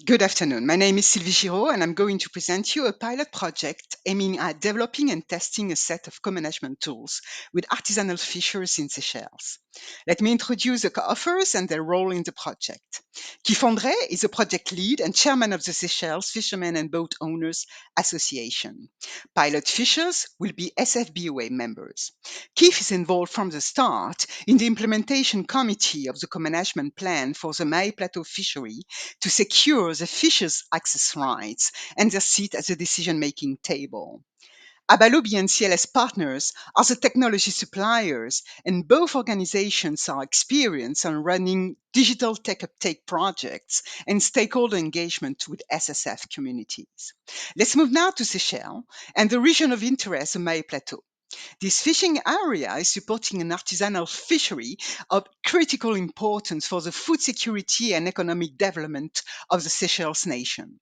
Good afternoon. My name is Sylvie Giraud, and I'm going to present you a pilot project aiming at developing and testing a set of co-management tools with artisanal fishers in Seychelles. Let me introduce the co-authors and their role in the project. Keith André is the project lead and chairman of the Seychelles Fishermen and Boat Owners Association. Pilot fishers will be SFBOA members. Keith is involved from the start in the implementation committee of the co-management plan for the Mahé Plateau fishery to secure the fishers' access rights and their seat at the decision-making table. Abalobi and CLS partners are the technology suppliers, and both organizations are experienced on running digital tech uptake projects and stakeholder engagement with SSF communities. Let's move now to Seychelles and the region of interest, the Mahé Plateau. This fishing area is supporting an artisanal fishery of critical importance for the food security and economic development of the Seychelles nation.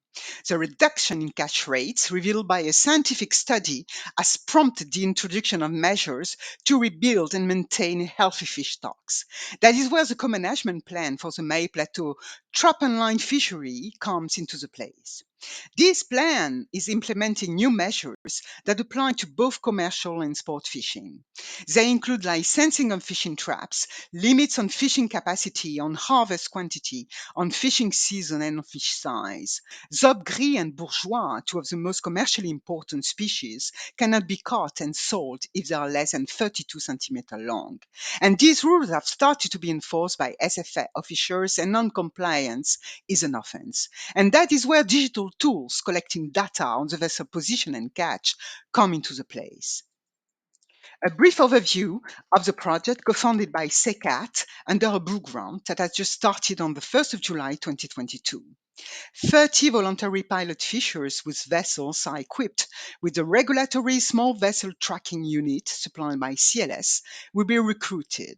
The reduction in catch rates revealed by a scientific study has prompted the introduction of measures to rebuild and maintain healthy fish stocks. That is where the co-management plan for the Mahé Plateau trap and line fishery comes into the place. This plan is implementing new measures that apply to both commercial and sport fishing. They include licensing of fishing traps, limits on fishing capacity, on harvest quantity, on fishing season, and on fish size. Zob gris and bourgeois, two of the most commercially important species, cannot be caught and sold if they are less than 32 centimeters long. And these rules have started to be enforced by SFA officers, and non-compliance is an offense. And that is where digital tools collecting data on the vessel position and catch come into the place. A brief overview of the project co-founded by SECAT under a blue grant that has just started on the 1st of July 2022. 30 voluntary pilot fishers with vessels are equipped with the regulatory small vessel tracking unit supplied by CLS will be recruited.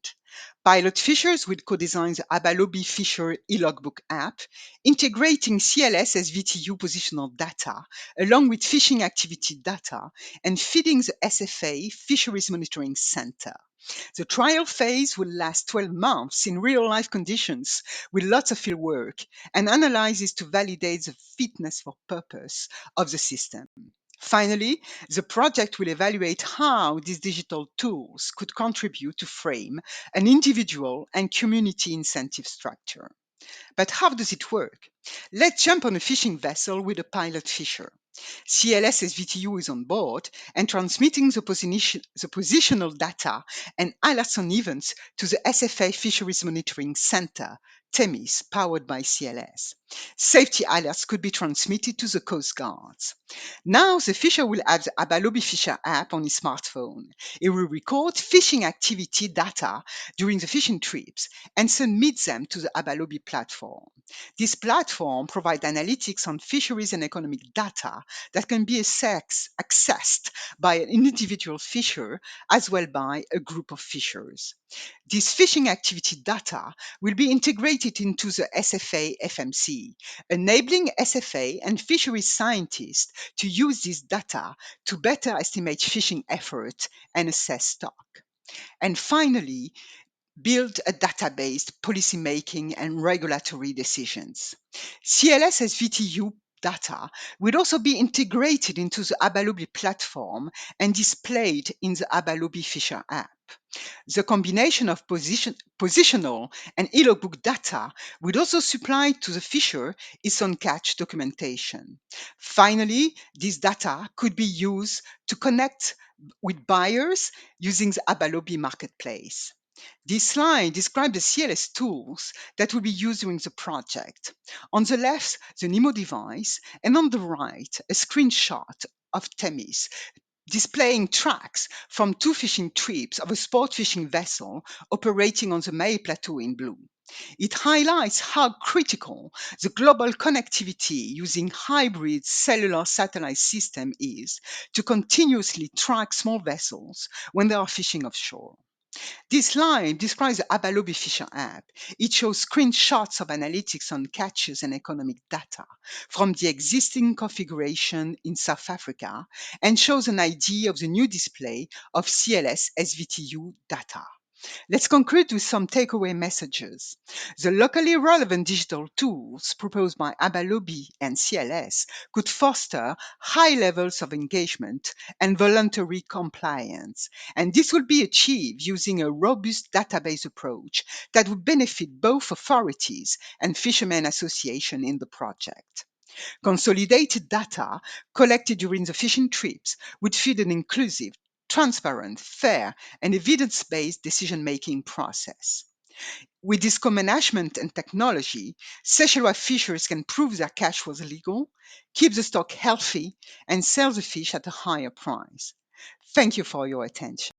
Pilot fishers will co-design the Abalobi Fisher e-logbook app, integrating CLS SVTU positional data along with fishing activity data and feeding the SFA Fisheries Monitoring Center. The trial phase will last 12 months in real life conditions with lots of field work and analysis to validate the fitness for purpose of the system. Finally, the project will evaluate how these digital tools could contribute to frame an individual and community incentive structure. But how does it work? Let's jump on a fishing vessel with a pilot fisher. CLS SVTU is on board and transmitting the positional data and alerts on events to the SFA Fisheries Monitoring Center, TEMIS, powered by CLS. Safety alerts could be transmitted to the Coast Guards. Now the fisher will have the Abalobi Fisher app on his smartphone. He will record fishing activity data during the fishing trips and submit them to the Abalobi platform. This platform provides analytics on fisheries and economic data that can be accessed by an individual fisher as well by a group of fishers. This fishing activity data will be integrated into the SFA FMC, enabling SFA and fisheries scientists to use this data to better estimate fishing effort and assess stock. And finally, build a database, policymaking, and regulatory decisions. CLS SVTU data will also be integrated into the Abalobi platform and displayed in the Abalobi Fisher app. The combination of positional and e-logbook data would also supply to the fisher its on-catch documentation. Finally, this data could be used to connect with buyers using the Abalobi marketplace. This slide describes the CLS tools that will be used during the project. On the left, the Nemo device, and on the right, a screenshot of TEMIS displaying tracks from two fishing trips of a sport fishing vessel operating on the Mahé Plateau in blue. It highlights how critical the global connectivity using hybrid cellular satellite system is to continuously track small vessels when they are fishing offshore. This slide describes the Abalobi Fisher app. It shows screenshots of analytics on catches and economic data from the existing configuration in South Africa and shows an idea of the new display of CLS SVTU data. Let's conclude with some takeaway messages. The locally relevant digital tools proposed by Abalobi and CLS could foster high levels of engagement and voluntary compliance. And this will be achieved using a robust database approach that would benefit both authorities and fishermen associations in the project. Consolidated data collected during the fishing trips would feed an inclusive, transparent, fair, and evidence based decision making process. With this co-management and technology, Seychelles fishers can prove their catch was legal, keep the stock healthy, and sell the fish at a higher price. Thank you for your attention.